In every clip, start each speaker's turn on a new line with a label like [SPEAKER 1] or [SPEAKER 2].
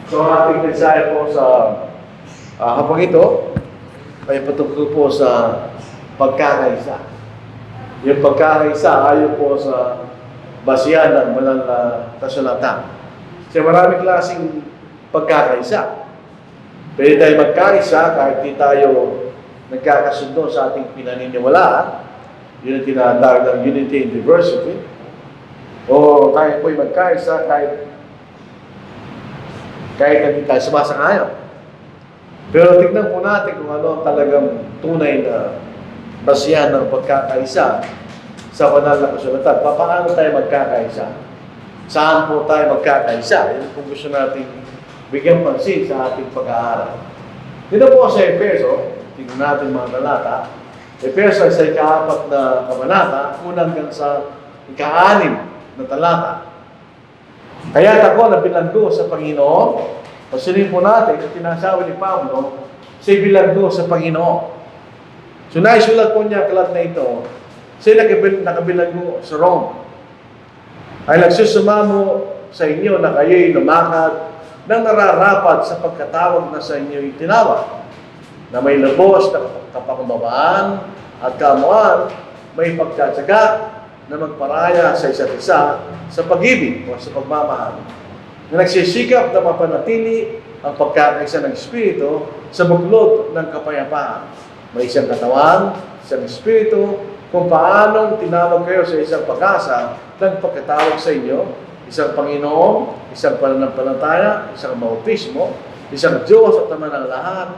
[SPEAKER 1] So, ating mensahe po sa hapang ito ay patungkol po sa pagkakaisa. Yung pagkakaisa ayon po sa basihan ng banal na kasulatan. Kasi maraming klaseng pagkakaisa. Pwede tayo magkaisa kahit di tayo nagkakasundo sa ating pinaniniwalaan. Yun ang tinatawag ng unity in diversity. O tayo po'y magkaisa kahit hindi tayo sumasang-ayon. Pero tignan po natin kung ano ang talagang tunay na basihan ng pagkakaisa sa banal na kasulatan. Paano tayo magkakaisa? Saan po tayo magkakaisa? Yan kung gusto natin bigyan pansin sa ating pag-aaral. Dito po sa Efeso, tingnan natin mga talata. Efeso ay sa ika-4 na kabanata, unang hanggang sa ika-6 na talata. Kaya't ako na bilanggo sa Panginoon, pasilin po natin at tinasabi ni Pablo, siya bilanggo sa Panginoon. So naisulat po niya kalat na ito, siya nakabilanggo sa Rome. Ay nagsusumamo sa inyo na kayo'y lumakad nang nararapat sa pagkatawag na sa inyo itinawag, na may labos na kapakababaan at kamuan, may pagtsatsaga na magparaya sa isa't isa sa pag-ibig o sa pagmamahal, na nagsisikap na mapanatili ang pagkakaisa ng Espiritu sa buklod ng kapayapaan. May isang katawan, isang Espiritu, kung paanong tinawag kayo sa isang pag-asa ng pagkatawag sa inyo, isang Panginoon, isang pananampalataya, isang bautismo, isang Diyos at naman ng lahat,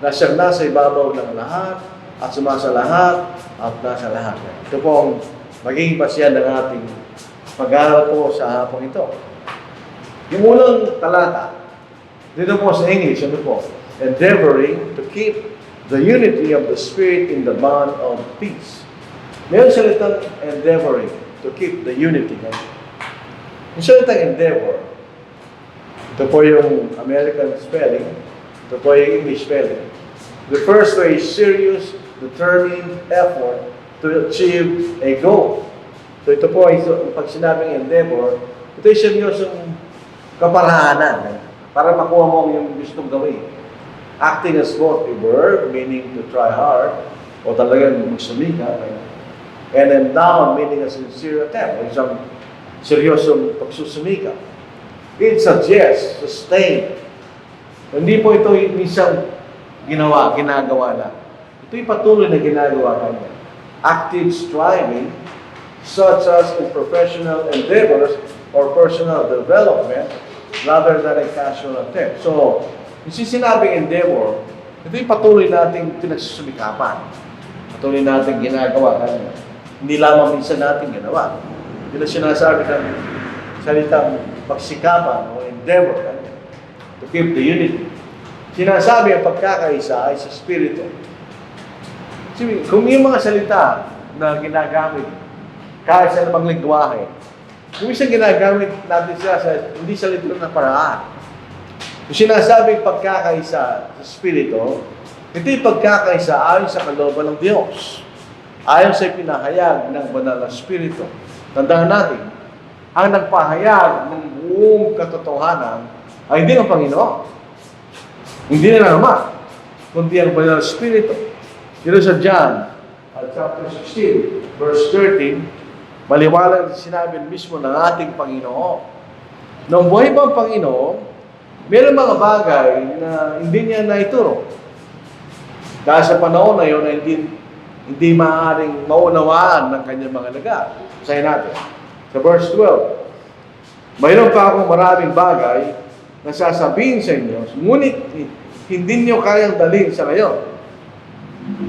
[SPEAKER 1] na siyang nasa ibabaw ng lahat, at sumasa lahat, at nasa lahat. Ito po ang magiging basihan ng ating pag-aaral po sa hapong ito. Yung unang talata, dito po sa English, ano po? Endeavoring to keep the unity of the Spirit in the bond of peace. Mayroon salitang endeavoring to keep the unity. Yung salitang endeavor, ito po yung American spelling, ito po yung English spelling. The first way is serious, determined effort to achieve a goal. So ito po ay pag sinabing endeavor, ito ay seryosong kaparahanan para makuha mo yung gustong gawin. Acting as both a verb, meaning to try hard, o talagang magsumika, and then noun, meaning a sincere attempt, o isang seryosong pagsusumika. It suggests, sustain. Hindi po ito isang ginagawa lang. Ito'y patuloy na ginagawa kanya. Active striving, such as in professional endeavors or personal development, rather than a casual attempt. So, yung sinabing endeavor, ito'y patuloy nating pinagsusumikapan. Patuloy nating ginagawa kanya. Hindi lamang minsan natin ginawa. Yun ang sinasabi ng salitang pagsikapan o endeavor to keep the unity. Sinasabi ang pagkakaisa ay sa Espiritu. Kung yung mga salita na ginagamit kahit sa namang lingwahe, kung isang ginagamit natin sila hindi sa literal na paraan. Kung sinasabing pagkakaisa sa Espiritu, ito yung pagkakaisa ayon sa kalooban ng Diyos. Ayon sa pinahayag ng banal na Espiritu. Tandaan natin, ang nagpahayag ng buong katotohanan ay hindi ang Panginoon. Hindi na Ama, kundi ang banal na Espiritu. Dito sa John, chapter 16, verse 13, maliwanag sinabi mismo ng ating Panginoon. Nung buhay pa ang Panginoon, mayroong mga bagay na hindi niya naituro. Dahil sa panahon na yun, hindi maaaring maunawaan ng kanyang mga laga. Basahin natin. Sa verse 12, mayroon pa akong maraming bagay na sasabihin sa inyo, ngunit hindi niyo kayang dalhin sa ngayon.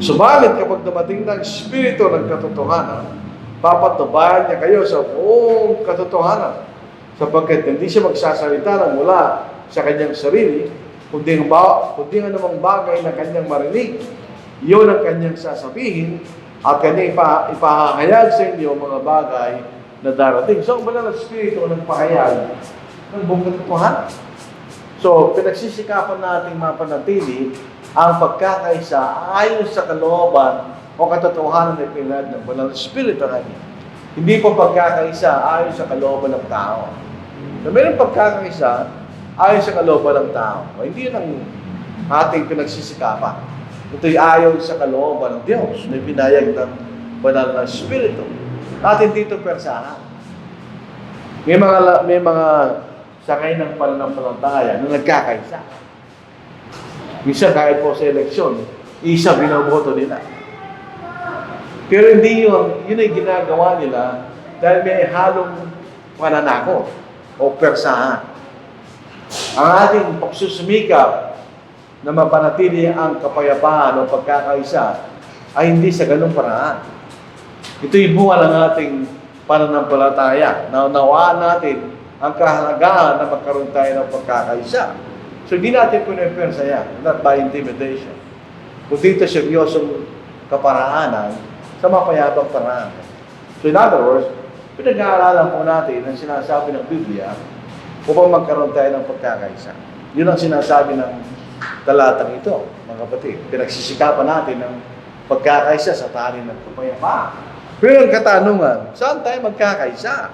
[SPEAKER 1] Subalit kapag dumating ng Espiritu ng katotohanan, papatubayan niya kayo sa buong katotohanan, sapagkat hindi siya magsasalita ng mula sa kanyang sarili, kundi anumang bagay na kanyang marinig, iyon ang kanyang sasabihin, at kanyang ipahahayag sa inyo mga bagay na darating. So, ang banal na Espiritu ang nagpahayag ng buong katotohanan. So, pinagsisikapan natin mapanatili ang pagkakaisa ayon sa kalooban o katotohanan na pinag ng banal na Espiritu kanya. Hindi po pagkakaisa ayon sa kalooban ng tao. So, mayroong pagkakaisa ayon sa kalooban ng tao. O, hindi yun ang ating pinagsisikapan. Ito'y ayon sa kalooban ng Diyos na pinayag ng banal na Espiritu. Atin dito persahan. May mga sakay ng pananampalataya na nagkakaisa. Minsan kahit po sa eleksyon, isa binoboto nila. Pero hindi yun ay ginagawa nila dahil may halong pananako o persahan. Ang ating pagsusumikap na mapanatili ang kapayapaan o pagkakaisa ay hindi sa ganung paraan. Ito'y bunga ng ating pananampalataya. Naunawaan natin ang kahalagahan na magkaroon tayo ng pagkakaisa. So, hindi natin pinipersaya, not by intimidation. Kung dito seryosong kaparaanan sa mapayapang paraan. So, in other words, pinag-aaralan po natin ang sinasabi ng Biblia upang magkaroon tayo ng pagkakaisa. Yun ang sinasabi ng talatang ito, mga kapatid. Pinagsisikapan natin ng pagkakaisa sa tali ng kapayapaan. Pero ang katanungan, saan tayo magkakaisa?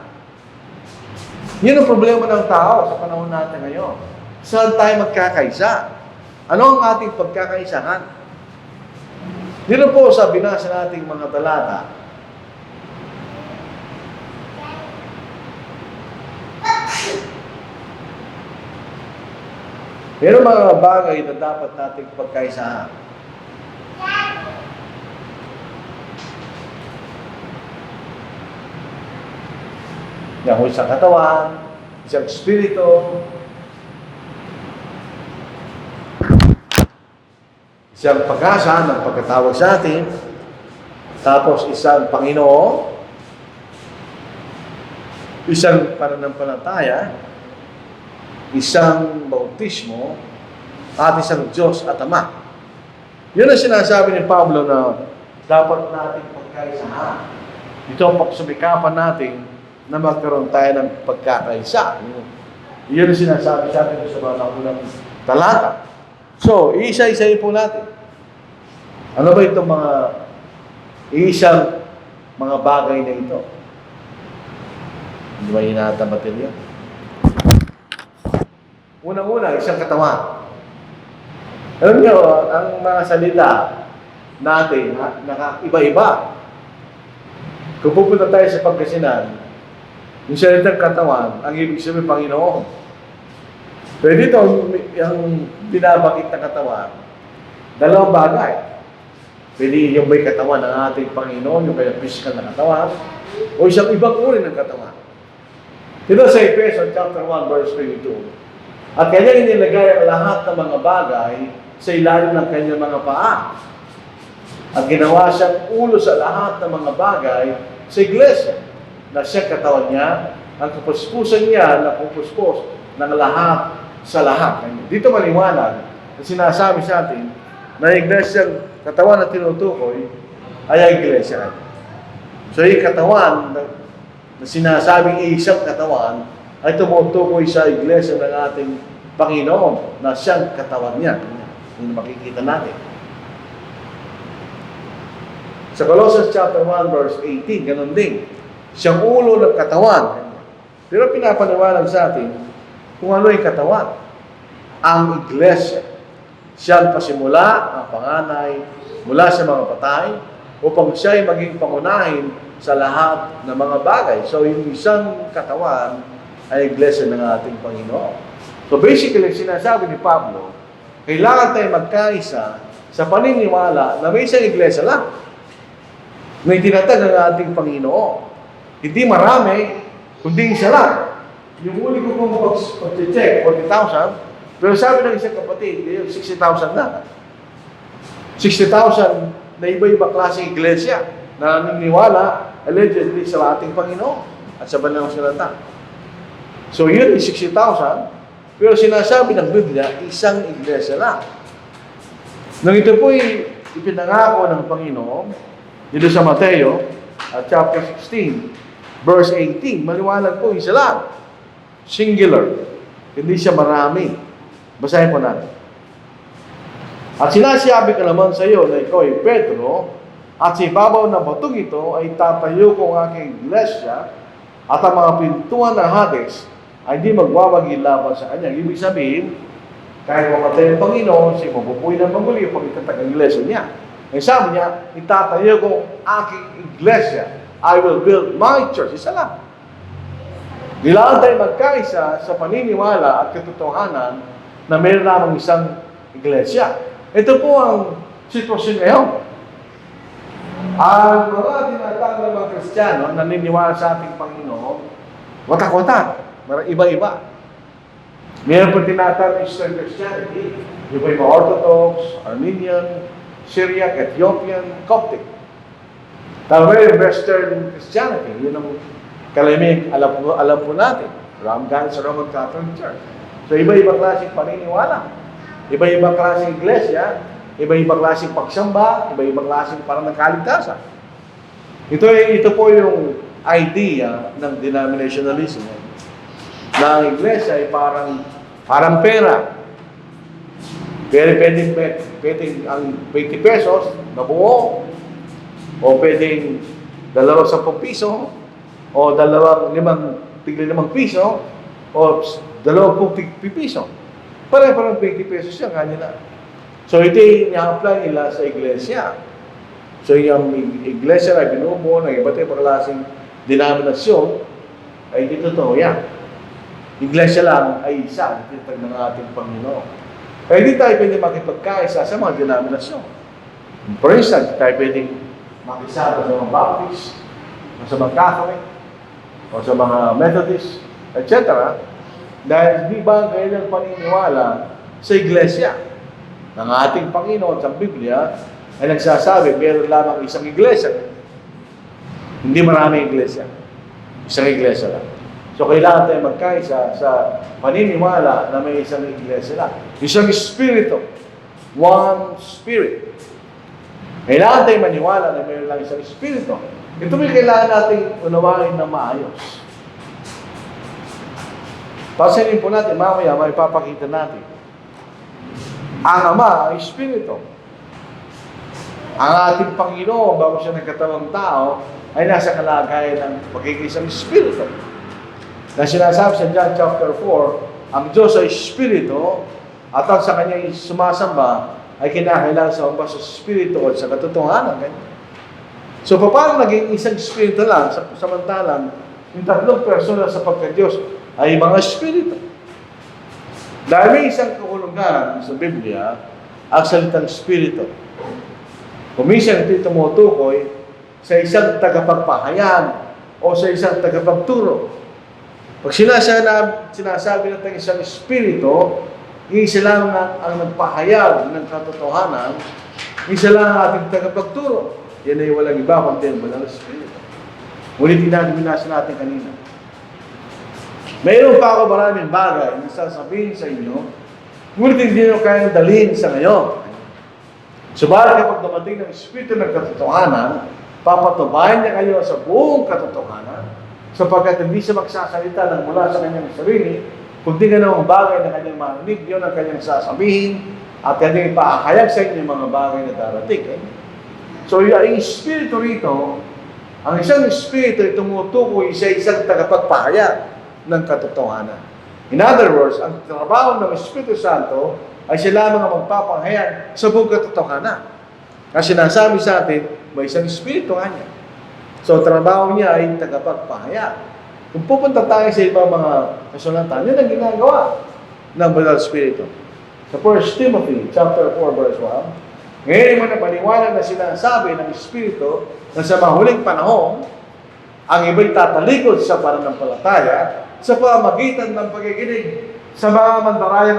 [SPEAKER 1] Yun ang problema ng tao sa panahon natin ngayon. Saan tayo magkakaisa? Ano ang ating pagkakaisahan? Dito po sa binasa nating mga talata, mayroong mga bagay na dapat nating pagkaisahan. Yung isang katawan, isang espiritu, isang pag-asa ng pagkatawag sa atin, tapos isang Panginoon, isang pananampalataya, isang bautismo, at isang Diyos at Ama. Yun ang sinasabi ni Pablo na dapat natin pagkaisahan. Ito ang pagsumikapan natin na magkaroon tayo ng pagkakaisa. Yun ang sinasabi sa atin sa mga unang talata. So, isa-isayin po natin. Ano ba itong mga isang mga bagay na ito? Hindi ba hinatabatin yun? Unang-una, isang katawan. Alam niyo, ang mga salita natin, iba-iba. Kung pupunta tayo sa Pangasinan, yung salitang katawan, ang ibig sabihin Panginoon. Pero dito, yung binabakit na katawan, dalawang bagay. Pwede yung may katawan ng ating Panginoon, yung kaya physical na katawan, o isang ibang uri ng katawan. Dito sa Ephesians chapter 1, verse 22, at kanya inilagay ang lahat ng mga bagay sa ilalim ng kanyang mga paa. At ginawa siyang ulo sa lahat ng mga bagay sa iglesia, na siya katawan niya, ang kapuspusan niya na pupuspos ng lahat sa lahat. Dito maliwanag na sinasabi sa atin na iglesia, katawan na tinutukoy ay ang iglesia. So yung katawan na sinasabing isang katawan ay tumutukoy sa iglesia ng ating Panginoon na siyang katawan niya. Yun makikita natin. Sa Colossians chapter 1 verse 18, ganun din. Siyang ulo ng katawan. Pero pinapaniwalag sa atin kung ano yung katawan. Ang iglesia. Siyang pasimula, ang panganay, mula sa mga patay, upang siya ay maging pangunahin sa lahat ng mga bagay. So, yung isang katawan ay iglesia ng ating Panginoon. So, basically, sinasabi ni Pablo, kailangan tayo magkaisa sa paniniwala na may isang iglesia lang. May tinatag ng ating Panginoon. Hindi marami, kundi isa lang. Yung uli ko kung pag-check, 40,000, pero sabi ng isang kapatid, 60,000 na. 60,000 na iba-iba klaseng iglesia na naniniwala, allegedly, sa ating Panginoon at sa banal na salita. So yun, 60,000, pero sinasabi ng Biblia, isang iglesia lang. Nang ito po'y ipinangako ng Panginoon, dito sa Mateo, chapter 16, verse 18, maliwanag po, isa lang. Singular. Hindi siya marami. Basahin po natin. At sinasabi ko naman sa iyo na ikaw ay Pedro, at sa ibabaw ng batong ito ay tatayo ko ang aking iglesia, at ang mga pintuan ng Hades ay di magwawagi laban sa kanya. Ibig sabihin, kahit mamatay ang Panginoon, siya mabubuhay ng maguli pag itatag ang iglesia niya. Ang sabi niya, itatayo ko aking iglesia. I will build my church. Isa lang. Kailangan tayo magkaisa sa paniniwala at katotohanan na mayroon lamang isang iglesia. Ito po ang sitwasyon ngayon. Ang mga tinatawag ng mga Kristiyano naniniwala sa ating Panginoon, watak-watak, iba-iba. Meron po tinatawag Eastern Christianity, yung po yung mga Orthodox, Armenian, Syriac, Ethiopian, Coptic. Tama yung Western Christianity, yun ang kalimig, alam po natin. Galing sa Roman Catholic Church. So iba-ibang klaseng paniniwala. Iba-ibang klaseng iglesia, iba-ibang klaseng pagsamba, iba-ibang klaseng parang nagkaligtasan. Ito po yung idea ng denominationalism. Na ang iglesia ay parang pera. Pwedeng ang 20 pesos na buo, o pwedeng 10 piso, o 5 piso, o 20 piso. Parang 20 pesos yan kanina. So ito yung i-apply nila sa iglesia. So yung iglesia na binubuo ng iba't ibang klaseng denominasyon, ay hindi totoo yan. Iglesia lang ay isa, tinatag ng ating Panginoon. Kaya hindi tayo pwede makipagkaisa sa mga denominasyon. For instance, tayo pwedeng makisama sa mga Baptist, o sa mga Catholic, o sa mga Methodist, etc. Dahil di ba kailang paniniwala sa iglesia ng ating Panginoon sa Biblia ay nagsasabi, meron lamang isang iglesia. Hindi maraming iglesia. Isang iglesia lang. So, kailangan tayo magkaisa sa paniniwala na may isang iglesia lang. Isang espiritu. One spirit. Kailangan tayo maniwala na mayroon lang isang espiritu. Ito may kailangan natin unawain na maayos. Pansinin po natin, mamaya may papakita natin. Ang Ama ay espiritu. Ang ating Panginoon, bago siya nagkatawang tao, ay nasa kalagayan ng pagkikisang espiritu. Na sinasabi sa John chapter 4, ang Diyos ay espiritu, at ang sa kanya sumasamba ay kinakailangan sa umbas sa espiritu at sa katotohanan. So, paano naging isang espiritu lang, samantalang yung 3 persona sa pagka-Diyos ay mga espiritu? Dahil may isang kahulugan sa Biblia, ang salitang espiritu. Kuminsan ito tumutukoy sa isang tagapagpahayag o sa isang tagapagturo. Pag sinasabi natin isang espiritu, isa lang ang nagpahayag ng katotohanan, isa lang ang ating tagapagturo. Yan ay walang iba kundi ang Banal na Espiritu. Ngunit binasa natin kanina. Mayroon pa ako maraming bagay na sasabihin sa inyo, ngunit hindi nyo kayang dalhin sa ngayon. Subalit kapag dumating ng Espiritu ng katotohanan, papatubayan niya kayo sa buong katotohanan, sapagkat hindi siya magsasalita ng mula sa kanyang sarili, kundi ganang bagay na kanyang marinig, yun ang kanyang sasabihin, at kanyang ipaahayag sa inyo yung mga bagay na darating. So, yung espiritu rito, ang isang espiritu ay tumutukoy sa isang tagapagpahayag ng katotohanan. In other words, ang trabaho ng Espiritu Santo ay siya lamang ang magpapahayag sa buong katotohanan. Kasi sinasabi sa atin, may isang espiritu kanya. So, trabaho niya ay tagapagpahayag. Kung pupunta tayo sa ibang mga kasulatan, yun ang ginagawa ng Banal Espiritu. Sa 1 Timothy chapter 4, verse 1, ngayon mo na paniwala na sinasabi ng Espiritu na sa mahuling panahon, ang iba'y tatalikod sa pananampalataya sa pamagitan ng pakikinig sa mga mandarayang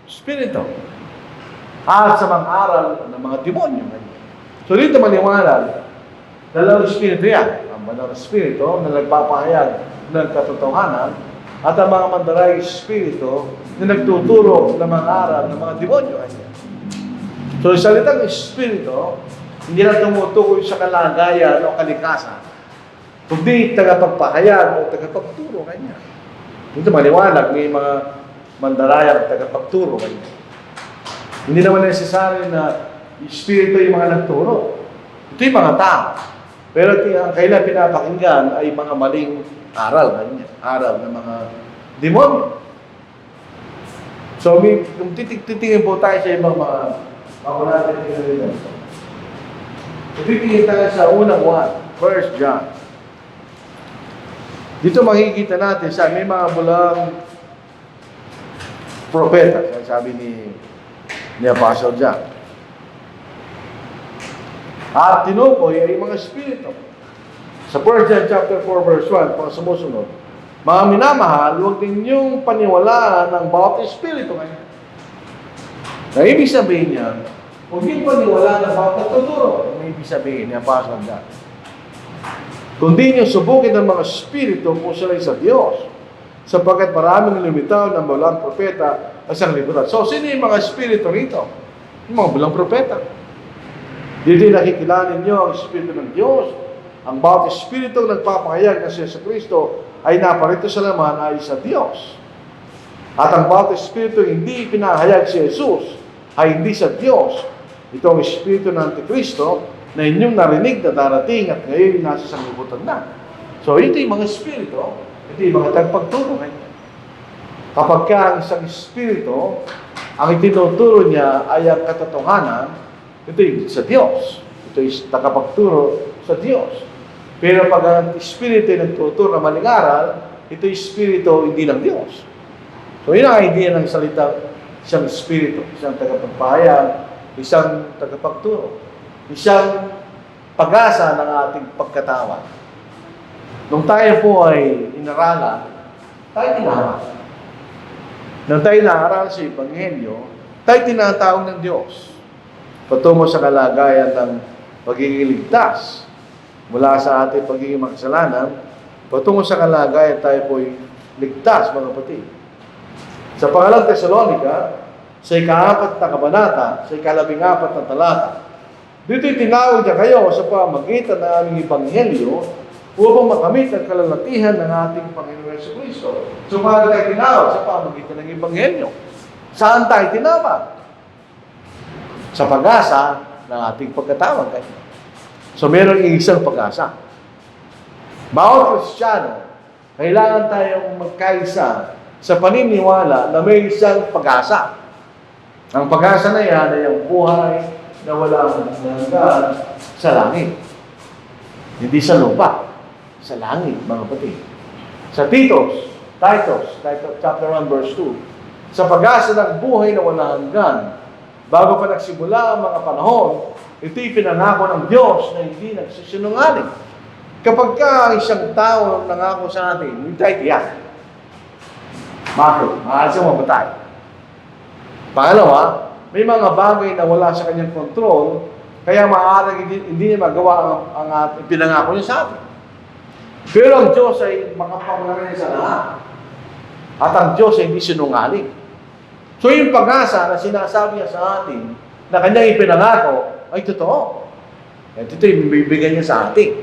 [SPEAKER 1] Espiritu. At sa mga aral ng mga demonyo. So dito maniwala, dalawang espiritu yan. Ang Banal na Espiritu na nagpapahayag ng katotohanan at ang mga mandarayang espiritu na nagtuturo ng mga aral ng mga demonyo. So, salitang espiritu, hindi na tumutukoy sa kalagayan o kalikasan, kundi tagapagpahayag o tagapagturo kanya. Dito maliwanag, may mga mandarayang tagapagturo kanya. Hindi naman necessary na espiritu yung mga nagturo. Ito yung mga tao. Pero ang kailan pinapakinggan ay mga maling aral. Aral ng mga demonyo. So, kung titingin po tayo sa ibang mga natin tingnan dito. Titingin tayo sa unang 1 John. Dito makikita natin sa may mga bulang propeta, sabi ni Apostle John. At tinukoy ay mga espiritu. Sa 1 John chapter 4 verse 1, pang sumusunod, mga minamahal, huwag ninyong paniwalaan ng bawat espiritu ngayon. Na ibig sabihin niya, huwag ninyong paniwalaan ng bawat nagtuturo. Ang ibig sabihin ni Apostle John. Kundi niyo subukin ng mga espiritu kung sila sa Diyos, sapagkat maraming lumitaw ng bulang propeta at sanglibutan. So, sino yung mga espiritu rito? Yung mga bulang propeta. Dito nakikilala ninyo ang espiritu ng Diyos. Ang bawat espiritu nagpapahayag na si Kristo ay naparito sa laman ay sa Diyos. At ang bawat espiritu hindi pinahayag si Jesus ay hindi sa Diyos. Ito ang espiritu ng Antikristo na inyong narinig na darating at ngayon nasa sanglibutan na. So, ito yung mga espiritu, ito yung mga tagpagturo. Kapag ka ang isang espiritu, ang itinuturo niya ay ang katotohanan, ito yung sa Diyos. Ito yung nakapagturo sa Diyos. Pero pag ang espiritu ay nagtuturo na maling aral, ito yung espiritu hindi ng Diyos. So, yun ang idea ng salita, isang espiritu, isang tagapagpahayag, isang tagapagturo, isang pag-asa ng ating pagkatawad. Nung tayo po ay inaralan, tayo tinawag. Nung tayo naaral sa Ebanghelyo, tayo tinatawag ng Diyos patungo sa kalagayan ng pagiging ligtas mula sa ating pagiging makasalanan, patungo sa kalagayan tayo po ay ligtas, mga kapatid. Sa pangalang Tesalonica, sa ika-4 na kabanata, sa ika-14 na talata, dito'y tinawag niya kayo sa pamagitan ng aming Ebanghelyo upang makamit ang kalalatihan ng ating Panginoon Jesucristo. So, paano tayo tinawag? Sa pamagitan ng Ebanghelyo. Saan tayo tinawag? Sa pag-asa ng ating pagkatawag. So, meron isang pag-asa. Bawat Kristiyano, kailangan tayong magkaisa sa paniniwala na may isang pag-asa. Ang pag-asa na yan ay ang buhay na walang hanggan sa langit. Hindi sa lupa. Sa langit, mga kapatid. Sa Titus chapter 1 verse 2, sa pag-asa ng buhay na walang hanggan, bago pa nagsimula ang mga panahon, ito'y pinangako ng Diyos na hindi nagsisinungaling. Kapag ka isang tao nangako sa atin, hindi tayo tiyak. Bakit? Mahal siya mamatay. Pangalawa, may mga bagay na wala sa kanyang kontrol, kaya maaaring hindi niya magawa ang pinangako niya sa atin. Pero ang Diyos ay makapangyarihan sa lahat. At ang Diyos ay hindi sinungaling. So yung pag-asa na sinasabi niya sa atin, na kanyang ipinangako, ay totoo. At ito yung bibigyan niya sa atin.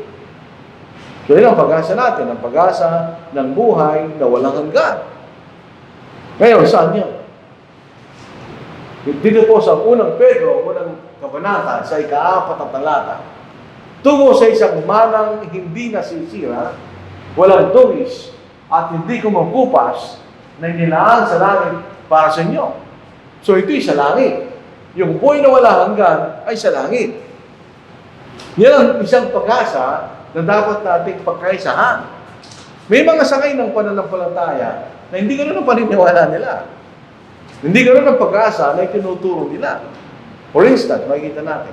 [SPEAKER 1] So yun ang pag-asa natin, ang pag-asa ng buhay na walang hanggan. Ngayon, saan yun? Dito po sa unang Pedro, unang kabanata, sa ika-4 na talata, tungo sa isang manang hindi nasisira, walang dungis, at hindi kumukupas, na inilaan sa langit para sa inyo. So ito'y sa langit. Yung buhay na wala hanggan ay sa langit. Yan ang isang pag-asa na dapat nating pagkaisahan. May mga sakay ng pananampalataya na hindi ganoon ang paniniwala nila. Hindi ganoon ang pag-asa na itinuturo nila. For instance, makikita natin,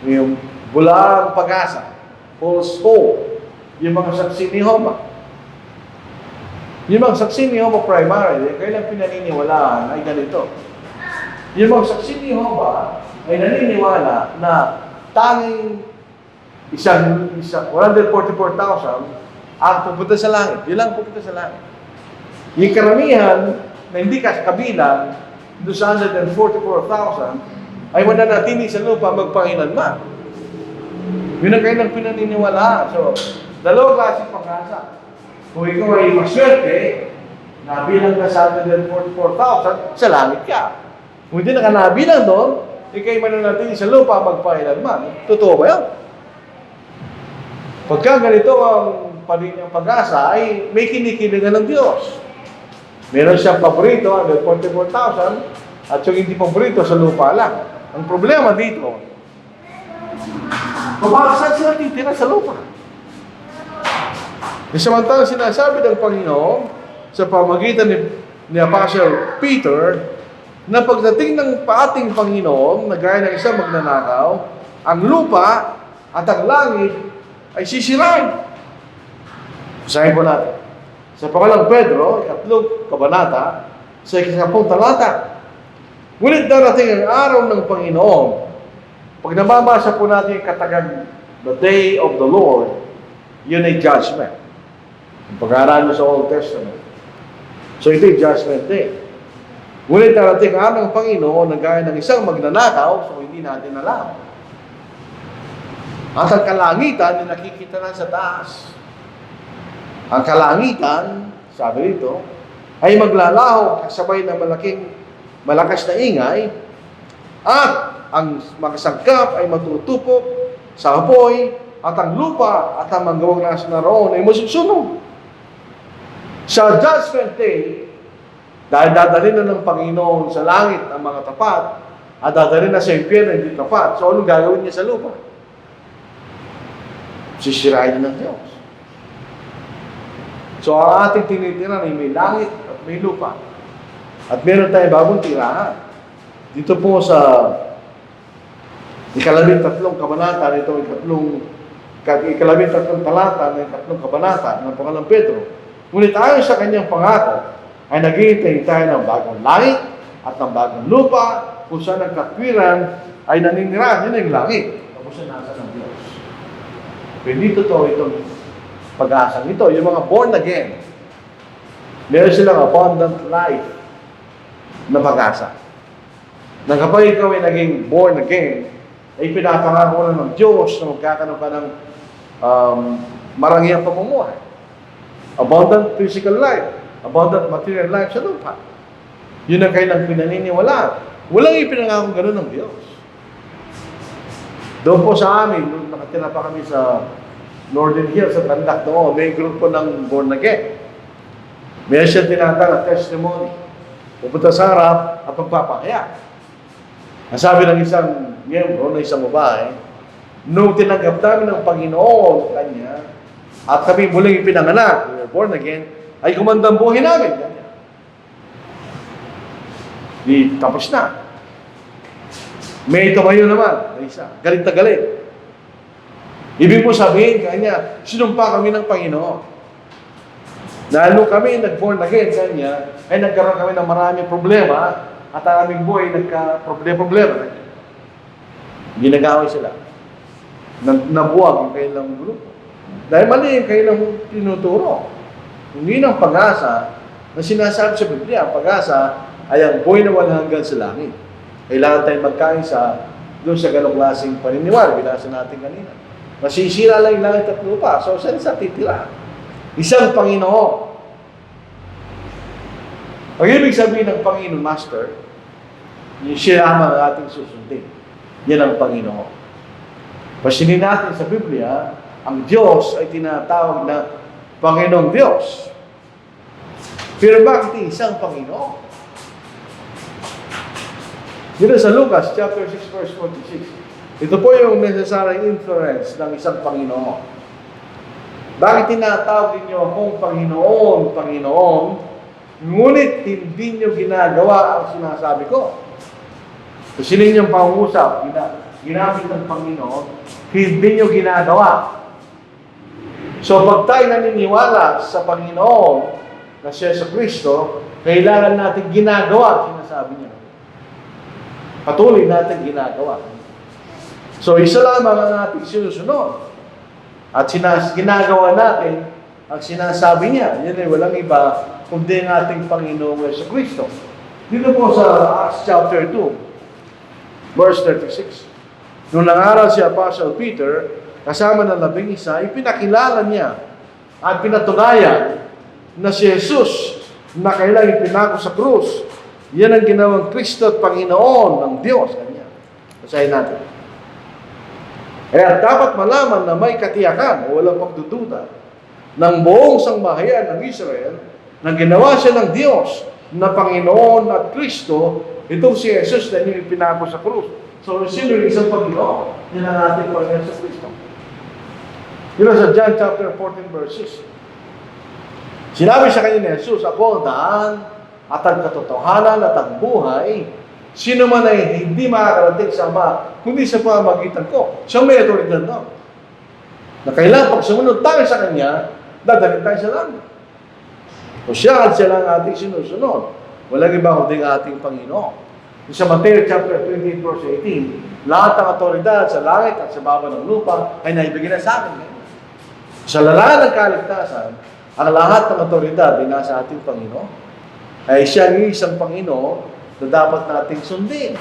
[SPEAKER 1] yung bulang pag-asa, false hope, yung mga saksi ni Jehovah. Yung mga saksi ni Jehovah primarily, kailang pinaniniwalaan ay ganito. Yung mga saksi ni Jehovah ay naniniwala na tanging 144,000 ang pupunta sa langit. Yun lang pupunta sa langit. Yung karamihan na hindi kabilang doon sa 144,000 ay mananatili sa lupa magpanginanman. Yun ang kailang pinaniniwalaan. So, dalawang klaseng pag-asa. Kung ikaw ay maswerte, na bilang ka sa 144,000, sa langit ka. Kung hindi na ka nabilang doon, ikay mananatili sa lupa magpahinagman. Totoo ba yan? Pagka ganito ang pag-asa, ay may kinikilingan ng Diyos. Meron siyang paborito, 144,000, at yung hindi paborito sa lupa lang. Ang problema dito, saan sila titira sa lupa? Samantalang sinasabi ng Panginoon sa pamagitan ni Apostle Peter na pagdating ng ating Panginoon na gaya ng isang magnanakaw, ang lupa at ang langit ay sisirain. Basahin po natin. Sa Pangalang Pedro, 3 kabanata, sa 10 talata. Ngunit darating ang araw ng Panginoon. Pag nababasa po natin yung katagang, the day of the Lord, yun ay judgment. Ang pag-aaral mo sa Old Testament. So ito yung judgment day. Ngunit darating ang araw ng Panginoon na gaya ng isang magnanakaw, so hindi natin alam. At ang kalangitan, nakikita na sa taas. Ang kalangitan, sabi rito, ay maglalaho kasabay ng malakas na ingay, at ang mga sangkap ay matutupok sa apoy, at ang lupa at ang manggawang nasa naroon ay masusunog. Sa Judgment Day, dahil dadalhin na ng Panginoon sa langit ang mga tapat, at dadalhin na sa impyerno ang hindi tapat, so anong gagawin niya sa lupa? Sisirain niya ng Diyos. So, ang ating tinitiran ay may langit at may lupa. At meron tayong bagong tirahan. Dito po sa 13 kabanata nito, 13 talata ng 3 kabanata ng Pangalang Pedro. Ngunit ayon sa kanyang pangako, ay naghihintay tayo ng bagong langit at ng bagong lupa kung saan ang katwiran ay naninirahan. Yun ang langit. Tapos ang nasa ng Diyos. Bendito to itong pag-asang ito, yung mga born again, meron silang abundant life na pag-asa. Nang kapag ikaw ay naging born again, ay pinapangako na ng Diyos na magkakaroon ka ng marangyang pamumuhay. Abundant physical life, abundant material life sa lupa. Yun ang kailang pinaniniwalaan. Walang ipinangako gano'n ng Diyos. Doon po sa amin, nung nakatira pa kami sa Northern Hills, sa Tandak doon, may grupo ng born again. Meron siya tinatang testimony. Pupunta sa harap at pagpapakaya. Ang sabi ng isang miyembro na isang babae, nung tinanggap namin ng Panginoon kanya, at kami muling ipinanganak, we were born again, ay kumandang buhay namin. Kanya. Di tapos na. May tumayo naman, na isa, galit na galit. Ibig po sabihin kanya, sinumpa kami ng Panginoon. Lalo kami nag-born again kanya, ay nagkaroon kami ng maraming problema at ang aming buhay nagka-problema. Ginagawin sila. Nabuwag yung kailang grupo. Dahil mali yung kailang tinuturo. Hindi ng pag-asa na sinasabi sa Biblia, ang pag-asa ay ang buhay na walang hanggan sa langit. Kailangan tayong magkaisa doon sa ganong klaseng paniniwala. Binasa natin kanina. Masisira lang yung langit at lupa. So, saan sa titira? Isang Panginoon. Ang ibig sabihin ng Panginoon, Master, yung siya ang ating susundin. Yan ang Panginoon. Pasinin natin sa Biblia, ang Diyos ay tinatawag na Panginoong Diyos. Pero bakit isang Panginoon? Dito sa Lucas, chapter 6, verse 46. Ito po yung necessary influence ng isang Panginoon. Bakit tinatawag ninyo akong Panginoon, Panginoon, ngunit hindi nyo ginagawa ang sinasabi ko? Kasi ninyong pangungusap, ginamit ng Panginoon, hindi nyo ginagawa. So pag tayo naniniwala sa Panginoon na siya sa Kristo, kailangan natin ginagawa ang sinasabi niya. Patuloy natin ginagawa. So, isa lamang ang ating sinusunod. At ginagawa natin ang sinasabi niya. Yan ay walang iba kundi ang ating Panginoong Yesu Kristo. Dito po sa Acts chapter 2, verse 36. Nung nangaral si Apostle Peter, kasama ng 11, ipinakilala niya at pinatunayan na si Jesus na kailang ipinako sa krus. Yan ang ginawang Kristo at Panginoon ng Diyos. Kanya. Basahin natin. Kaya dapat malaman na may katiyakan o walang pagdududa ng buong sangbahayan ng Israel na ginawa siya ng Diyos na Panginoon at Kristo, itong si Jesus na yung ipinako sa krus. So, sino yung isang Panginoon? Yan ang ating Panginoon sa Kristo. Yun sa John chapter 14 verses. Sinabi sa kanya ni Jesus, ako ang daan at ang katotohanan at ang buhay. Sino man ay hindi makakarating sa Ama, kundi sa pamamagitan ko. Siya may autoridad na. Na kailangan pag sumunod tayo sa Kanya, dadalhin tayo sa langit. O siya at siya lang ating sinusunod. Walang iba kundi ating Panginoon. Sa Mateo chapter 28 verse 18, lahat ng autoridad sa langit at sa baba ng lupa ay naibigay na sa akin. Sa lalaan ng kaligtasan, ang lahat ng autoridad ay nasa ating Panginoon. Ay siya ang isang Panginoon na dapat nating sundin.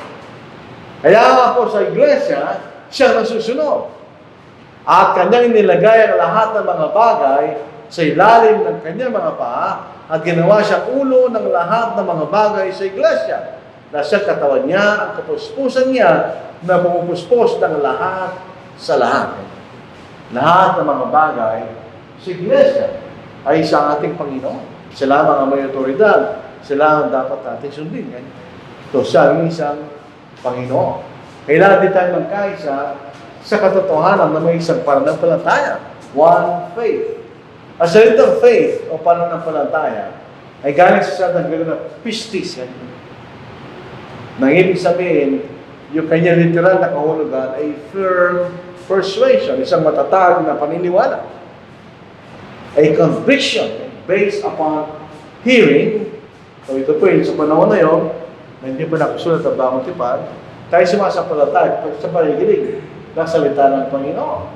[SPEAKER 1] Kaya nga po sa iglesia, siya nasusunod. At kanyang nilagay ang lahat ng mga bagay sa ilalim ng kanyang mga paa at ginawa siya ulo ng lahat ng mga bagay sa iglesia. Na siya katawan niya, ang kapuspusan niya na pumupuspos ng lahat sa lahat. Lahat ng mga bagay sa iglesia ay sa ating Panginoon. Sila mga may otoridad, sila ang dapat natin sundin. So, siya ang isang Panginoon. Kailangan din tayo magkaisa sa katotohanan na may isang pananampalataya. One faith. Ang salitang faith o pananampalataya ay galing sa salitang Grego na pistis. Nang ibig sabihin, yung kanyang literal na kahulugan ay firm persuasion, isang matatag na paniniwala. A conviction based upon hearing. So ito po yun, sa panahon na yun, na hindi pa nakasulat ang Bagong Tipan, tayo sumasampalataya sa panigilig ng salita ng Panginoon.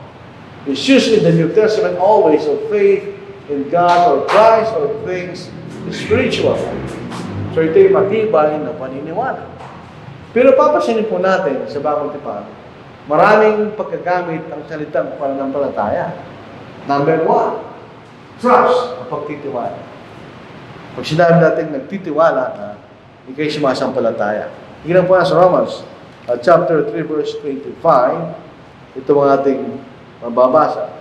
[SPEAKER 1] It's used in the New Testament always of faith in God or Christ or things spiritual. So ito yung matibay na paniniwala. Pero papasanin po natin sa Bagong Tipan, maraming pagkagamit ang salitang pananampalataya. Number 1, trust, ang pagtitiwala. Pag sinabi natin nagtitiwala na, ikay sumasampalataya. Tingnan po na sa Romans, chapter 3, verse 25, ito ang ating mababasa.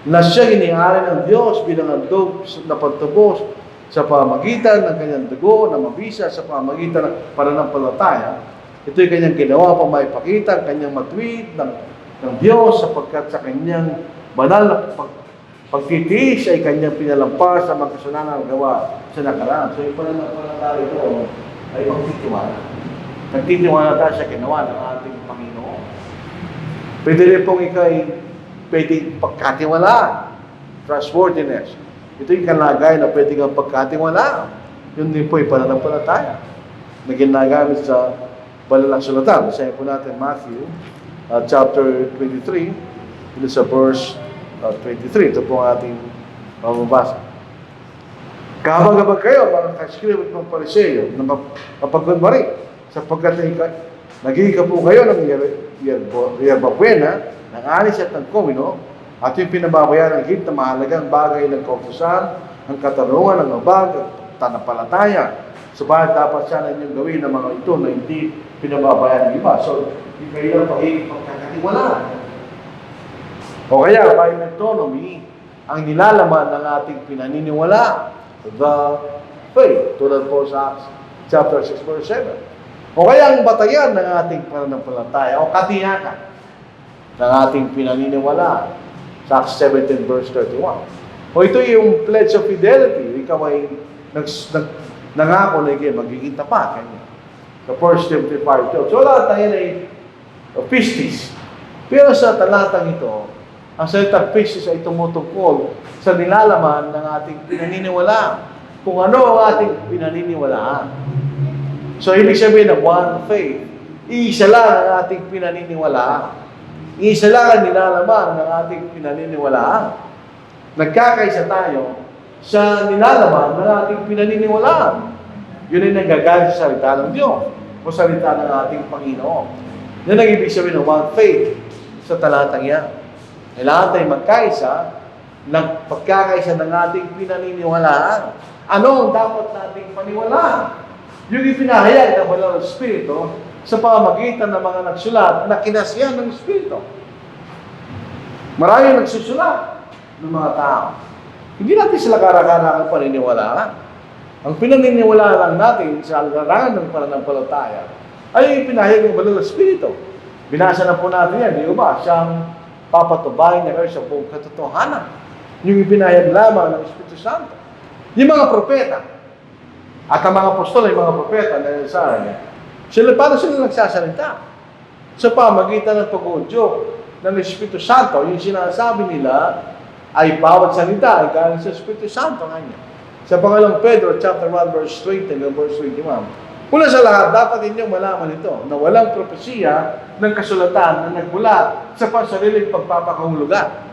[SPEAKER 1] Na siya iniari ng Diyos bilang handog na pagtubos sa pamagitan ng kanyang dugo na mabisa sa pamagitan ng pananampalataya. Ito'y kanyang ginawa para maipakita ang kanyang matuwid ng Diyos sapagkat sa kanyang banal na pagtitiis ay kanyang pinalampas sa mga kasalanan ng gawa sa nakaraan. So yung pananampalataya ito ay pagtitiwala. Nagtitiwala tayo sa ginawa ng ating Panginoon. Pwede rin pong pwede pagkatiwalaan. Trustworthiness. Ito yung kalagay na pwede kang pagkatiwalaan. Yun din po yung pananampalataya na ginagamit sa balalang sulatan. Basahin po natin Matthew chapter 23, ito sa verse 23. Ito po ang ating mababasa. Kahabag-habag kayo, mga kaskribo at mga pariseyo, na mapagkunwari, sapagkat nagiging po kayo ng yerbabuena, ng anis at ng komino, at yung pinababayan ng higit na mahalagang bagay ng kautusan, ng katarungan, ng mabag, at tanampalataya. Subalit dapat sana ninyong gawin ng mga ito na hindi pinababayan ng iba. So, yung kailang pagiging pagkakatiwalaan. O kaya, by metonymy, ang nilalaman ng ating pinaniniwala, the faith, tulad po sa chapter 6, verse 7. O kaya ang batayan ng ating pananampalataya, o katiyakan ng ating pinaniniwala, sa Acts 17, verse 31. O ito yung pledge of fidelity, ikaw ay nangako na ikaw magiging tapat. Sa 1 Timothy 5:12. So lahat na yan ay pistis. Pero sa talatang ito, ang salitang pistis ay tumutungkol sa nilalaman ng ating pinaniniwalaan. Kung ano ang ating pinaniniwalaan. So ibig sabihin ng one faith, iisa lang ang ating pinaniniwalaan. Iisa lang ang nilalaman ng ating pinaniniwalaan. Nagkakaisa tayo sa nilalaman ng ating pinaniniwalaan. Yun ay nanggagaling sa salita ng Diyos o salita ng ating Panginoon. Yan ang ibig sabihin ng one faith sa talatang yan. Kailangan tayo magkaisa ng pagkakaisa ng ating pinaniniwalaan. Ano ang dapat nating paniwalaan? Yung ipinahayag ng Banal na Espiritu sa pamamagitan ng mga nagsulat na kinasiyahan ng Espiritu. Maraming nagsusulat ng mga tao. Hindi natin sila karakarakan paniniwalaan. Ang pinaniniwalaan lang natin sa larangan ng pananampalataya ay pinahayag ng Banal na Espiritu. Binasa na po natin yan, di ba? Siyang papatubayan niya kayo sa buong katotohanan. Yung ipinahayag lamang ng Espiritu Santo. Yung mga propeta, at ang mga apostol ay mga propeta na sa niya, paano sila nagsasalita? Sa pamagitan ng pag-uudyok ng Espiritu Santo, yung sinasabi nila ay bawat salita ay galing sa Espiritu Santo kanya. Sa pangalang Pedro, chapter 1, verse 20 hanggang verse 21. Una sa lahat, dapat ninyong malaman ito na walang propesiya ng kasulatan na nagmula sa pansariling pagpapakahulugan.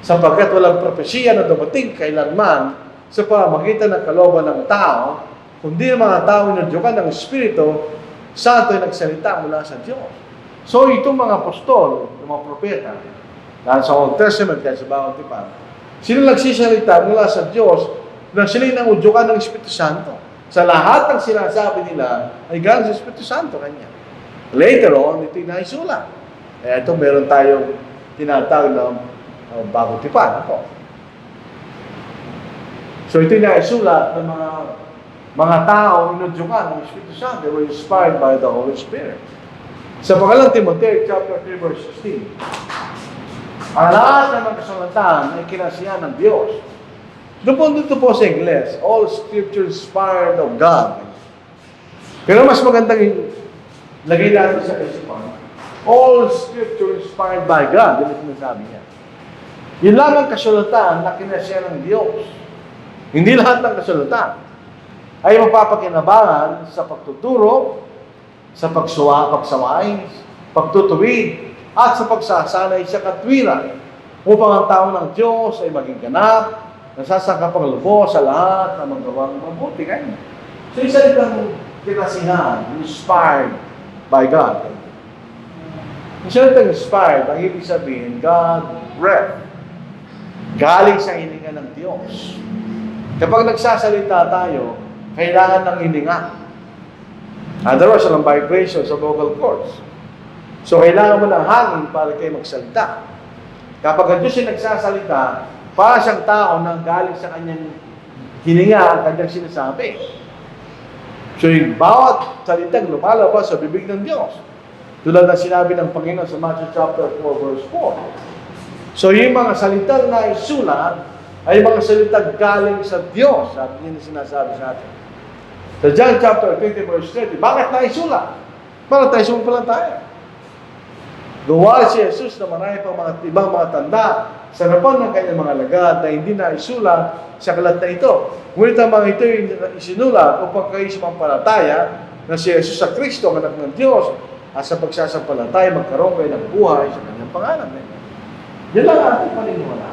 [SPEAKER 1] Sapagkat walang propesiya na dumating kailanman sa pamagitan ng kalooban ng tao, kundi ang mga tao inudyukan ng Espiritu Santo ay nagsalita mula sa Diyos. So itong mga apostol, yung mga propeta, dahil sa Old Testament kaya sa Bagong Tipan, sila nagsisalita mula sa Diyos na sila yung nangudyukan ng Espiritu Santo. Sa lahat ng sinasabi nila ay galing sa Espiritu Santo kanya. Later on, ito yung naisulat. Kaya ito meron tayong tinatawag na Bagong Tipan. Ito. So ito yung naisulat ng mga tao inudyukan ng Espiritu Santo. They were inspired by the Holy Spirit. Sa pangalang Timoteo, chapter 3, verse 16, ang lahat ng mga kasulatan ay kinasiyahan ng Diyos. Dito po sa Ingles, all scripture inspired of God. Pero mas magandang lagay natin sa isipan, all scripture inspired by God. Yun ang sinasabi niya. Yun lamang kasulatan na kinasiyahan ng Diyos. Hindi lahat ng kasulatan ay mapapakinabangan sa pagtuturo, sa pagsawain, pagtutuwid, at sa pagsasanay sa katwiran, upang ang tao ng Diyos ay maging ganap, nasasangkapang lubos sa lahat ng magawang mabuti. Kanya. So, isa itong kinasihan, inspired by God. Isa itong inspired, ang ibig sabihin, God breath. Galing sa hininga ng Diyos. Kapag nagsasalita tayo, kailangan ng hininga. Otherwise, walang vibration sa vocal cords. So, kailangan mo ng hangin para kayo magsalita. Kapag ang Diyos ay nagsasalita, para siyang tao na galing sa kanyang hininga ang kanyang sinasabi. So, yung bawat salitang lumalabas sa bibig ng Diyos. Tulad na sinabi ng Panginoon sa Matthew chapter 4, verse 4. So, yung mga salitang naisulat ay mga salitang galing sa Diyos. At yun ang sinasabi sa atin. Sa John chapter 20, verse 30, bakit naisulat? Para tayo sumampalataya. Gawa si Jesus na marami pang ibang mga tanda sa harapan ng kanyang mga lagad na hindi naisulat sa kalat na ito. Ngunit ang mga ito ay isinulat upang kayo sumampalataya na si Jesus sa Kristo, ang anak ng Diyos, at sa pagsasampalataya magkaroon kayo ng buhay sa kanyang pangalan. Yan lang ating paniniwala.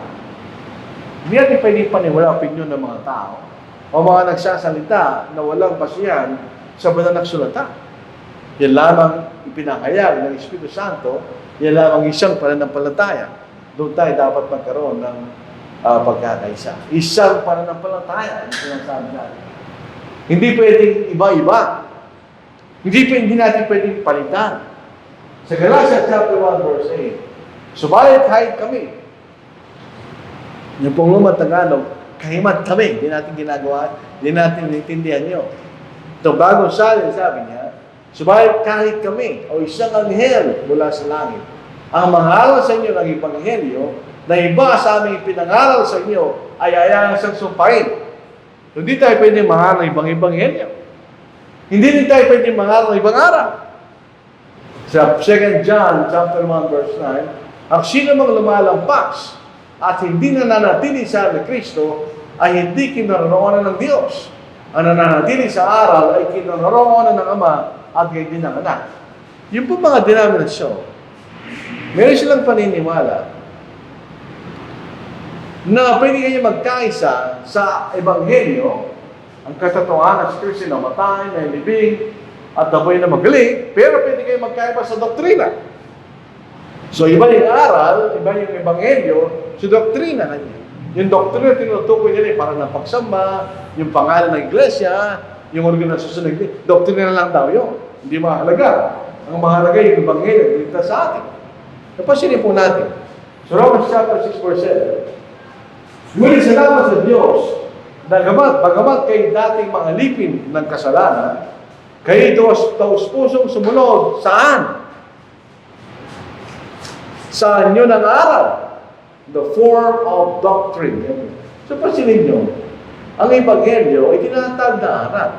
[SPEAKER 1] Hindi natin pwedeng paniwala opinyon ng mga tao o mga nagsasalita na walang basihan sa banal na sulatan. Yan lamang ipinahayag ng Espiritu Santo, yan lamang isang pananampalataya. Doon tayo dapat magkaroon ng pagkakaisa. Isang pananampalataya, yung sinasabi natin. Hindi pwedeng iba-iba. Hindi natin pwedeng palitan. Sa Galatians chapter 1, verse 8, subalit kahit kami, yung pong lumang Tagalog, kahimat kami, hindi natin ginagawa, hindi natin naintindihan nyo. Ito bagong salin, sabi niya, subalit kahit kami, o isang anghel mula sa langit, ang mangaral sa inyo ng Ebanghelyo, na iba sa aming pinangaral sa inyo, ay ayaang siyang sumpain. Hindi tayo pwedeng mangaral ng ibang Ebanghelyo. Hindi din tayo pwedeng mangaral ng ibang aral. Sa 2 John chapter 1, verse 9, ang sino mang lumalampas at hindi nananatili sa Kristo ay hindi kinaroroonan ng Diyos. Ang nananatili sa aral ay kinaroroonan ng Ama at gayon din ng Anak. Yung po mga denominasyon, meron silang paniniwala na pwede kayo magkaisa sa Ebanghelyo, ang katotohanan sa Kristo na matay, na libing, at nabuhay na magaling, pero pwede kayo magkaiba sa doktrina. So, iba yung aral, iba yung Ebanghelyo, sa doktrina kanya. Yung doktrina, tinutukoy nila para ng pagsamba, yung pangalan ng iglesia, yung organisasyon ng iglesia, doktrina lang daw yun. Hindi mahalaga. Ang mahalaga yung Ebanghelyo, dito sa atin. Napasinin po natin. So, Romans chapter 6, verse 7. Ngunit salamat sa Diyos, bagamat kayo dating mga lipin ng kasalanan, kayo taus-pusong sumunod. Saan? Sa inyo ng aral. The form of doctrine. So, pansinin nyo, ang Ebanghelyo ay tinatawag na aral.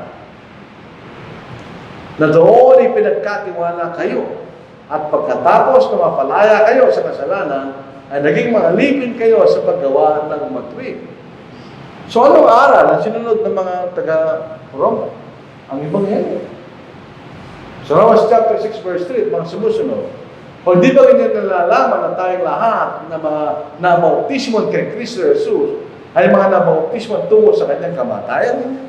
[SPEAKER 1] Na doon ay pinagkatiwala kayo. At pagkatapos na mapalaya kayo sa kasalanan, ay naging mga lipin kayo sa paggawa ng matuwid. So, anong aral ang sinunod ng mga taga-Roma? Ang Ebanghelyo. So, Romans chapter 6 verse 3, mga sumusunod. O di ba ganyan nalalaman na tayong lahat na mga nabautismo kay Kristo Jesus ay mga nabautismo tungo sa kanyang kamatayan?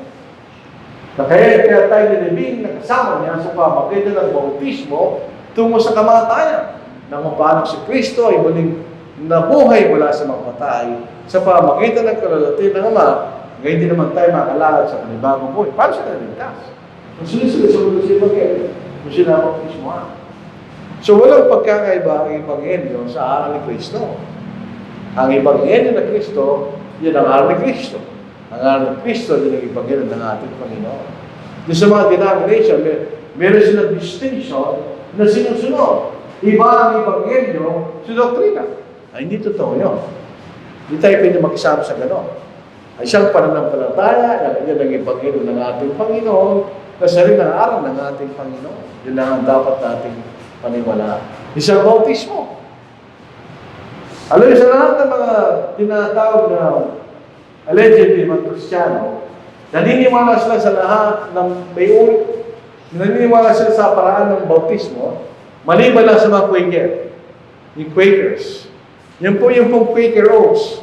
[SPEAKER 1] Na kaya tayo nilibing na kasama niya sa pamagitan ng bautismo tungo sa kamatayan. Nang paano si Kristo ay muling nabuhay mula sa mga patay sa pamagitan ng kalulati ng Ama, ngayon din naman tayo makalalad sa kanibagong buhay. Paano siya naligtas? Kung sila sa mundo si Ebanghelyo, kung sila bautismohan. So, walang pagkakaiba ang Ebanghelyo sa aral ni Kristo. Ang Ebanghelyo ng Kristo, yun ang aral ni Kristo. Ang aral ni Kristo, yun ang Ebanghelyo ng ating Panginoon. Yung sa mga denomination, meron silang distinction na sinusunod. Iba ang Ebanghelyo sa doktrina. Ay, hindi totoo yun. Hindi tayo pwede makisama sa gano'n. Ay siyang pananampalataya, yan ang Ebanghelyo ng ating Panginoon, na sarili ng aral ng ating Panginoon. Yun lang ang dapat nating paniwala. Isang bautismo. Alam niyo, sa lahat ng mga tinatawag na allegedly mga Kristiyano, naniniwala sila sa lahat ng naniniwala sila sa paraan ng bautismo, maliban lang sa mga Quaker. Yung Quakers. Yan po yung pong Quaker Oats.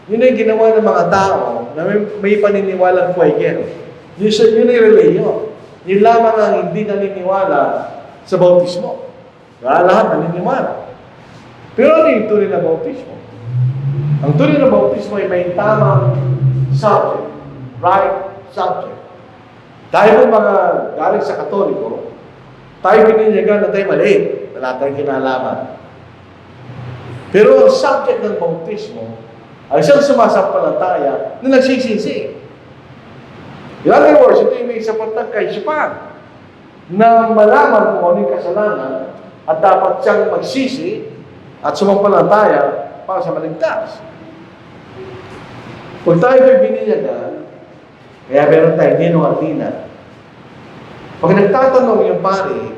[SPEAKER 1] Yun ang ginawa ng mga tao na may paniniwalang Quaker. Yun yung reliyon. Yun lamang ang hindi naniniwala sa bautismo. Lahat naniniwala. Pero ano yung tunay na bautismo? Ang tunay na bautismo ay may tamang subject. Right subject. Tayo po mga galing sa Katoliko, tayo bininyagan na tayo maliit. Wala tayong kinalaman. Pero ang subject ng bautismo ay isang sumasampalataya na nagsisisi. In other words, ito yung may sapat ng kaisipan na malaman kung ano yung kasalanan at dapat siyang magsisi at sumampalataya para sa maligtas. Kung tayo ay bininyagan, kaya meron tayo Nino at Nina, pag nagtatanong yung pari,